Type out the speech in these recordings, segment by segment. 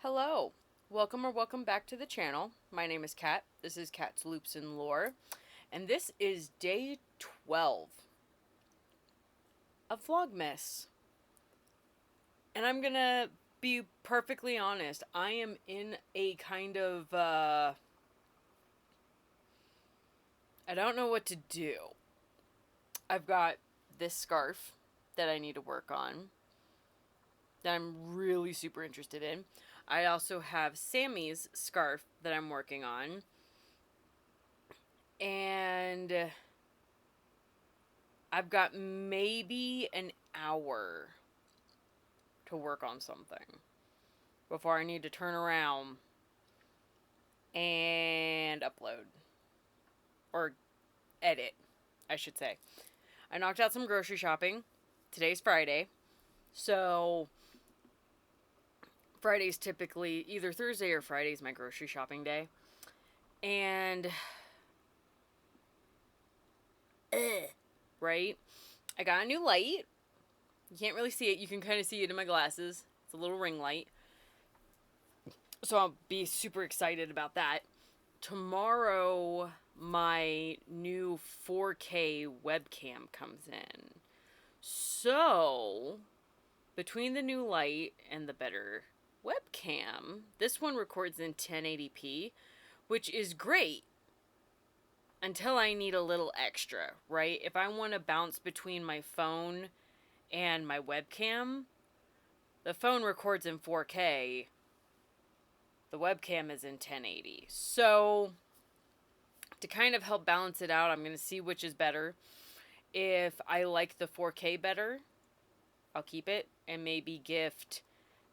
Hello, welcome or welcome back to the channel. My name is Kat. This is Kat's Loops and Lore, and this is day 12 of Vlogmas. And I'm gonna be perfectly honest, I am in a kind of, I don't know what to do. I've got this scarf that I need to work on, that I'm really super interested in. I also have Sammy's scarf that I'm working on. And I've got maybe an hour to work on something before I need to turn around and upload. Or edit, I should say. I knocked out some grocery shopping. Today's Friday. So Friday's typically either Thursday or Friday's my grocery shopping day. And right? I got a new light. You can't really see it. You can kind of see it in my glasses. It's a little ring light. So I'll be super excited about that. Tomorrow, my new 4K webcam comes in. So, between the new light and the better webcam, this one records in 1080p, which is great. Until I need a little extra, right? If I want to bounce between my phone and my webcam, the phone records in 4K. The webcam is in 1080. So, to kind of help balance it out, I'm going to see which is better. If I like the 4K better, I'll keep it and maybe gift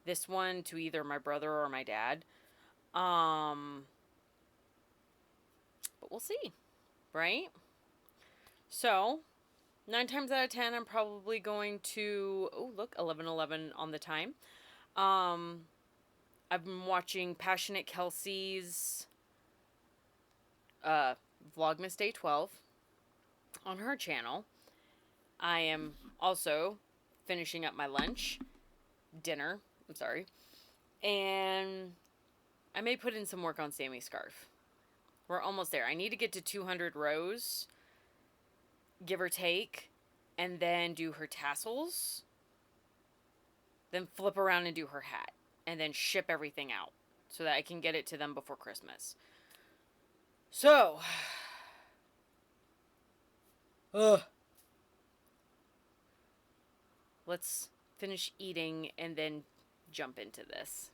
this one to either my brother or my dad. But we'll see, right? So, 9 times out of 10, I'm probably going to... Oh, look, 11:11 on the time. I've been watching Passionate Kelsey's Vlogmas Day 12 on her channel. I am also finishing up my dinner, I'm sorry, and I may put in some work on Sammy's scarf. We're almost there. I need to get to 200 rows, give or take, and then do her tassels, then flip around and do her hat, and then ship everything out so that I can get it to them before Christmas. So, let's finish eating and then jump into this.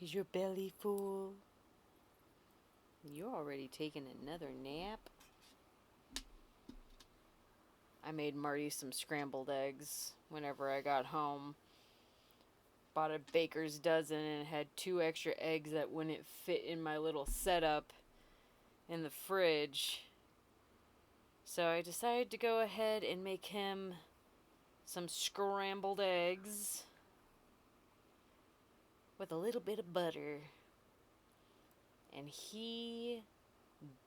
Is your belly full? You're already taking another nap? I made Marty some scrambled eggs whenever I got home. Bought a baker's dozen and had 2 extra eggs that wouldn't fit in my little setup in the fridge. So I decided to go ahead and make him some scrambled eggs with a little bit of butter. And he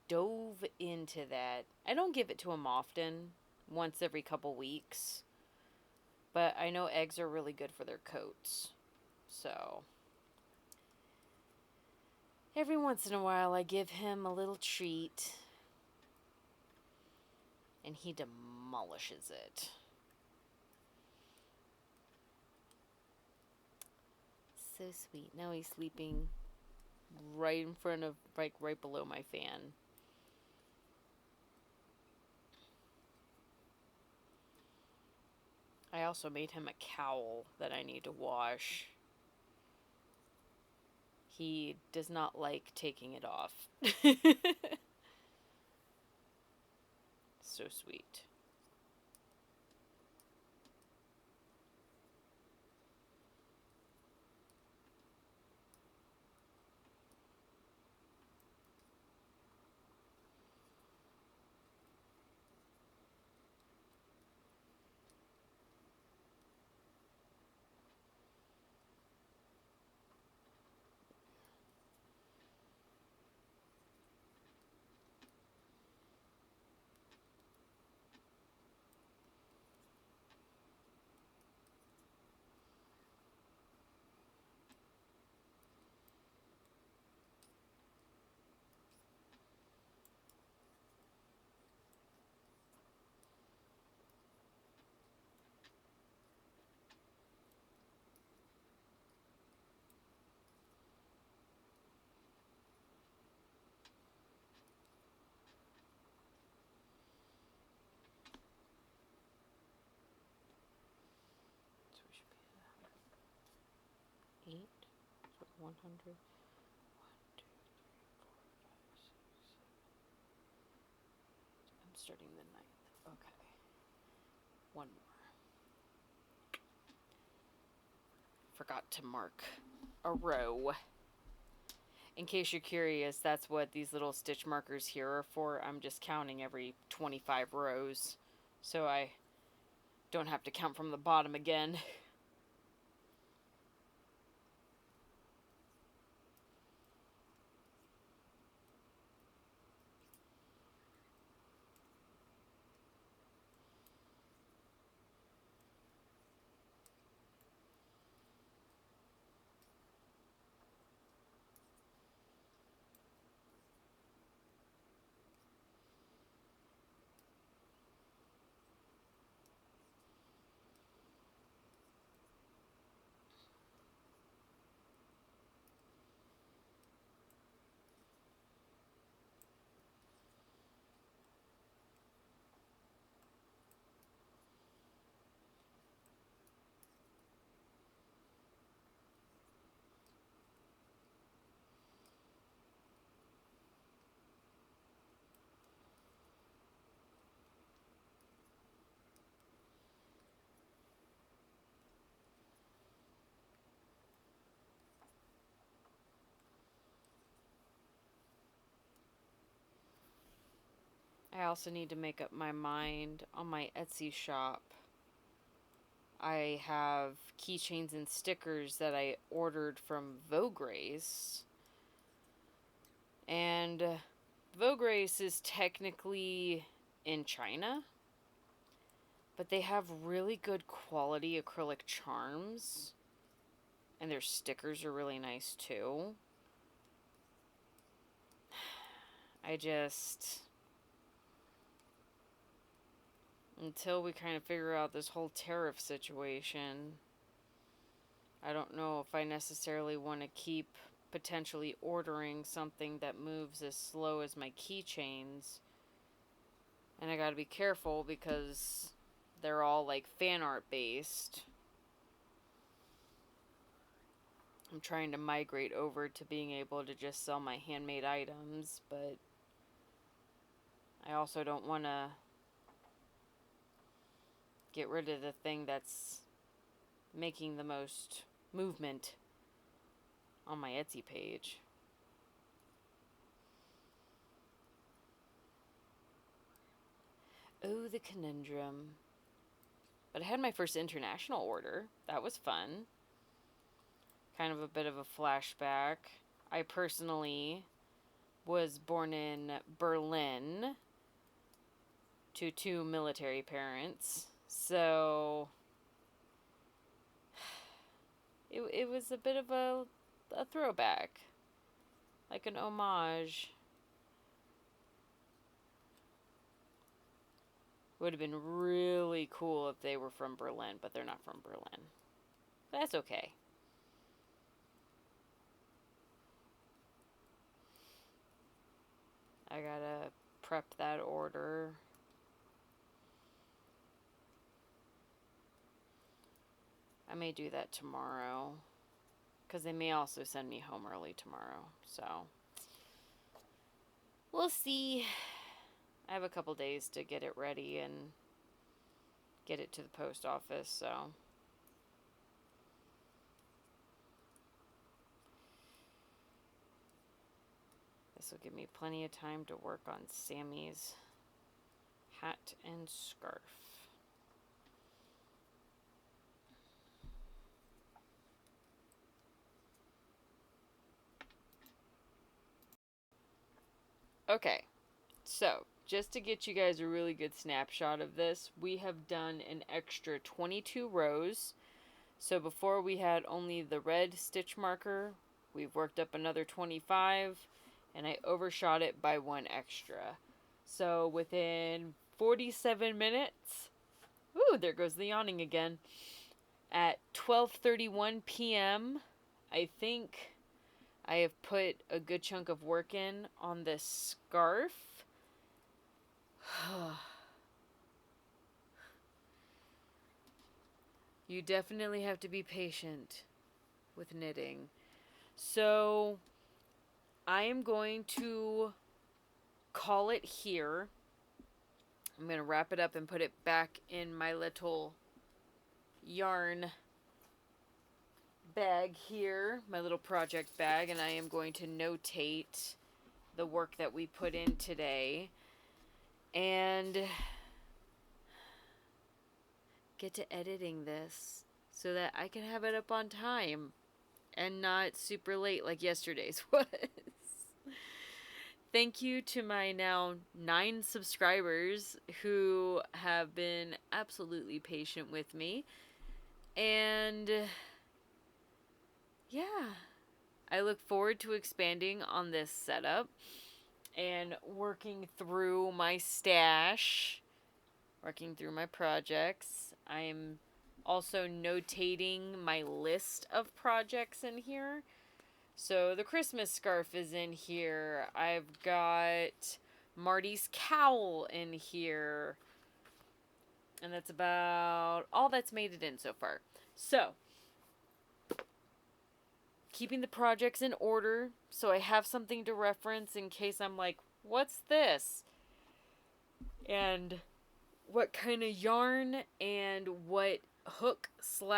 dove into that. I don't give it to him often, once every couple weeks. But I know eggs are really good for their coats. So every once in a while I give him a little treat. And he demolishes it. So sweet. Now he's sleeping right in front of, like, right below my fan. I also made him a cowl that I need to wash. He does not like taking it off. So sweet. So we should be at 8, so 100. 1, 2, 3, 4, 5, 6, 7. I'm starting the 9th. Okay. One more. Forgot to mark a row. In case you're curious, that's what these little stitch markers here are for. I'm just counting every 25 rows, so I don't have to count from the bottom again. I also need to make up my mind on my Etsy shop. I have keychains and stickers that I ordered from Vlogmas. And Vlogmas is technically in China, but they have really good quality acrylic charms. And their stickers are really nice too. Until we kind of figure out this whole tariff situation, I don't know if I necessarily want to keep potentially ordering something that moves as slow as my keychains. And I gotta be careful because they're all like fan art based. I'm trying to migrate over to being able to just sell my handmade items, but I also don't want to get rid of the thing that's making the most movement on my Etsy page. Oh, the conundrum. But I had my first international order. That was fun. Kind of a bit of a flashback. I personally was born in Berlin to two military parents. So it was a bit of a throwback. Like an homage. Would have been really cool if they were from Berlin, but they're not from Berlin. That's okay. I gotta prep that order. I may do that tomorrow, because they may also send me home early tomorrow, so we'll see. I have a couple days to get it ready and get it to the post office, so this will give me plenty of time to work on Sammy's hat and scarf. Okay, so just to get you guys a really good snapshot of this, we have done an extra 22 rows. So before we had only the red stitch marker, we've worked up another 25, and I overshot it by one extra. So within 47 minutes, ooh, there goes the yawning again. At 12:31 p.m., I think I have put a good chunk of work in on this scarf. You definitely have to be patient with knitting. So I am going to call it here. I'm going to wrap it up and put it back in my little yarn bag here, my little project bag, and I am going to notate the work that we put in today and get to editing this so that I can have it up on time and not super late like yesterday's was. Thank you to my now 9 subscribers who have been absolutely patient with me. And yeah, I look forward to expanding on this setup and working through my stash, working through my projects. I'm also notating my list of projects in here. So the Christmas scarf is in here. I've got Marty's cowl in here. And that's about all that's made it in so far. So, keeping the projects in order so I have something to reference in case I'm like, what's this? And what kind of yarn and what hook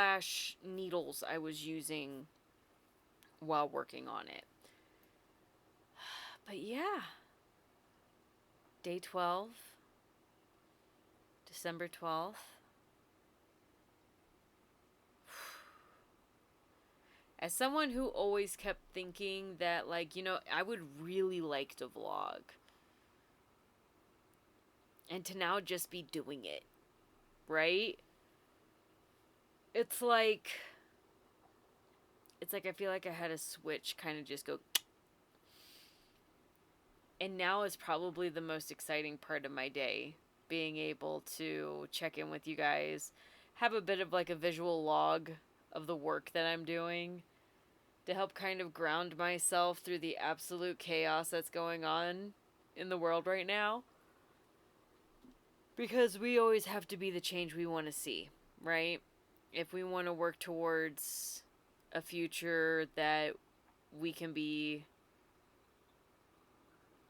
/ needles I was using while working on it. But yeah, day 12, December 12th. As someone who always kept thinking that, like, you know, I would really like to vlog. And to now just be doing it, right? It's like I feel like I had a switch kind of just go. And now is probably the most exciting part of my day. Being able to check in with you guys. Have a bit of like a visual log of the work that I'm doing. To help kind of ground myself through the absolute chaos that's going on in the world right now. Because we always have to be the change we want to see, right? If we want to work towards a future that we can be,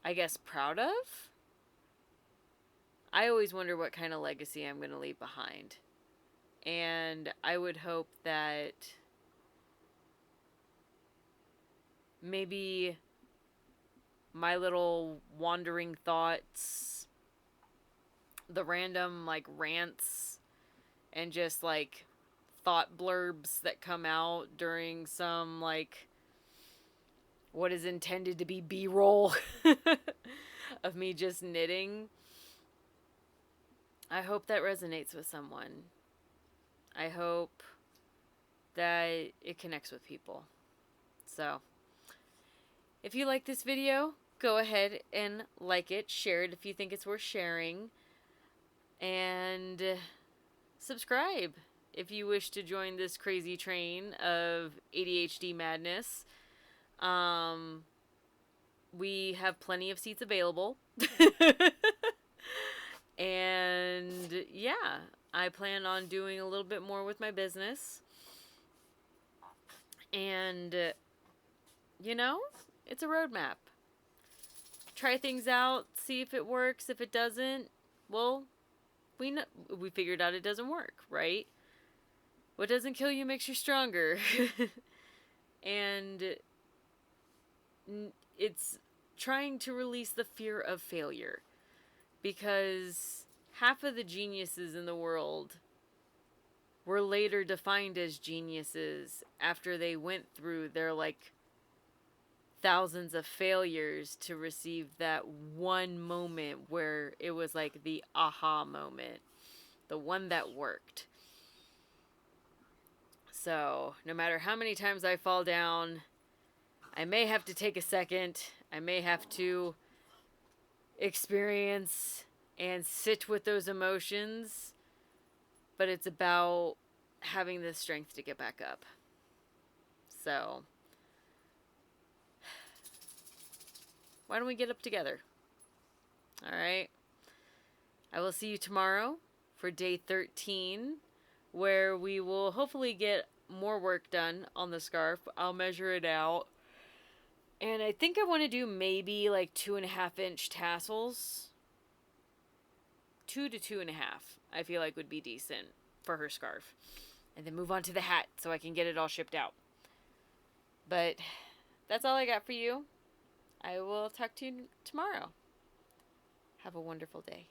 I guess, proud of. I always wonder what kind of legacy I'm going to leave behind. And I would hope that maybe my little wandering thoughts, the random like rants and just like thought blurbs that come out during some like what is intended to be B-roll of me just knitting, I hope that resonates with someone. I hope that it connects with people. So, if you like this video, go ahead and like it, share it if you think it's worth sharing, and subscribe if you wish to join this crazy train of ADHD madness. We have plenty of seats available. And yeah, I plan on doing a little bit more with my business. And, you know, it's a roadmap. Try things out, see if it works. If it doesn't, well, we figured out it doesn't work, right? What doesn't kill you makes you stronger. And it's trying to release the fear of failure. Because half of the geniuses in the world were later defined as geniuses after they went through their, like, thousands of failures to receive that one moment where it was like the aha moment. The one that worked. So, no matter how many times I fall down, I may have to take a second. I may have to experience and sit with those emotions, but it's about having the strength to get back up. So, why don't we get up together? All right. I will see you tomorrow for day 13, where we will hopefully get more work done on the scarf. I'll measure it out. And I think I want to do maybe like 2.5-inch tassels. 2 to 2.5, I feel like would be decent for her scarf. And then move on to the hat so I can get it all shipped out. But that's all I got for you. I will talk to you tomorrow. Have a wonderful day.